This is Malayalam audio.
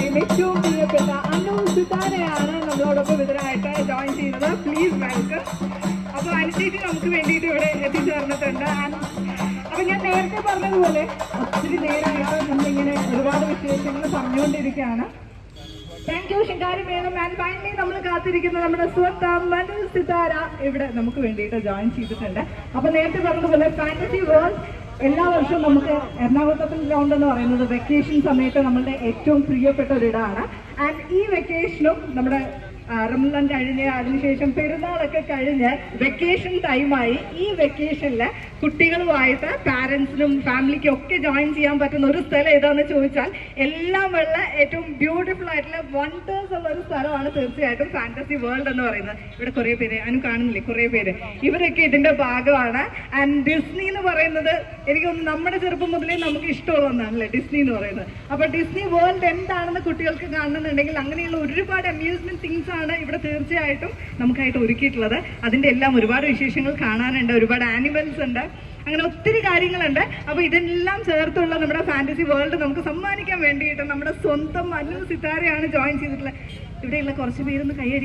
ഫാമിലിയിൽ ഏറ്റവും പ്രിയപ്പെട്ട അനു സിതാരയാണ് നമ്മളോടൊപ്പം ഇതിനായിട്ട് ജോയിൻ ചെയ്യുന്നത്. Please welcome. അപ്പോൾ അനുചേച്ചി നമുക്ക് വേണ്ടിയിട്ട് ഇവിടെ എത്തിച്ചേർന്നിട്ടുണ്ട്. അപ്പൊ ഞാൻ നേരത്തെ പറഞ്ഞതുപോലെ ഒത്തിരി നേരമായിട്ട് നമ്മളിങ്ങനെ ഒരുപാട് വിശേഷങ്ങൾ പറഞ്ഞുകൊണ്ടിരിക്കുകയാണ്. Thank you Shinkari madam. And finally നമ്മൾ കാത്തിരിക്കുന്ന നമ്മുടെ സ്വന്തം മനു സിതാര ഇവിടെ നമുക്ക് വേണ്ടിയിട്ട് ജോയിൻ ചെയ്തിട്ടുണ്ട്. അപ്പൊ നേരത്തെ പറഞ്ഞതുപോലെ ഫാന്റസി വേൾഡ് എല്ലാ വർഷവും നമുക്ക് എറണാകുളത്തിൽ ഗ്രൗണ്ട് എന്ന് പറയുന്നത് വെക്കേഷൻ സമയത്ത് നമ്മളുടെ ഏറ്റവും പ്രിയപ്പെട്ട ഒരിടമാണ്. ആൻഡ് ഈ വെക്കേഷനും നമ്മുടെ റംസാൻ കഴിഞ്ഞ് അതിനുശേഷം പെരുന്നാളൊക്കെ കഴിഞ്ഞ് വെക്കേഷൻ ടൈമായി. ഈ വെക്കേഷനിൽ കുട്ടികളുമായിട്ട് പാരൻസിനും ഫാമിലിക്കും ഒക്കെ ജോയിൻ ചെയ്യാൻ പറ്റുന്ന ഒരു സ്ഥലം ഏതാണെന്ന് ചോദിച്ചാൽ എല്ലാം ഉള്ള ഏറ്റവും ബ്യൂട്ടിഫുൾ ആയിട്ടുള്ള വണ്ടേഴ്സ് ഉള്ള ഒരു സ്ഥലമാണ് തീർച്ചയായിട്ടും ഫാന്റസി വേൾഡ് എന്ന് പറയുന്നത്. ഇവിടെ കുറേ പേര് അനു കാണുന്നില്ലേ, കുറേ പേര് ഇവരൊക്കെ ഇതിന്റെ ഭാഗമാണ്. ആൻഡ് ഡിസ്നി എന്ന് പറയുന്നത് എനിക്കൊന്ന് നമ്മുടെ ചെറുപ്പം മുതലേ നമുക്ക് ഇഷ്ടമുള്ള ഒന്നാണല്ലേ ഡിസ്നി എന്ന് പറയുന്നത്. അപ്പൊ ഡിസ്നി വേൾഡ് എന്താണെന്ന് കുട്ടികൾക്ക് കാണണമെന്നുണ്ടെങ്കിൽ അങ്ങനെയുള്ള ഒരുപാട് അമ്യൂസ്മെന്റ് തിങ്സ് ആണ് ഇവിടെ തീർച്ചയായിട്ടും നമുക്കായിട്ട് ഒരുക്കിയിട്ടുള്ളത്. അതിന്റെ എല്ലാം ഒരുപാട് വിശേഷങ്ങൾ കാണാനുണ്ട്, ഒരുപാട് ആനിമൽസ് ഉണ്ട്, അങ്ങനെ ഒത്തിരി കാര്യങ്ങളുണ്ട്. അപ്പൊ ഇതെല്ലാം ചേർത്തുള്ള നമ്മുടെ ഫാന്റസി വേൾഡ് നമുക്ക് സമ്മാനിക്കാൻ വേണ്ടിയിട്ട് നമ്മുടെ സ്വന്തം മനു സിതാരയാണ് ജോയിൻ ചെയ്തിട്ടുള്ളത്. ഇവിടെയുള്ള കുറച്ച് പേരൊന്ന് കൈയടി.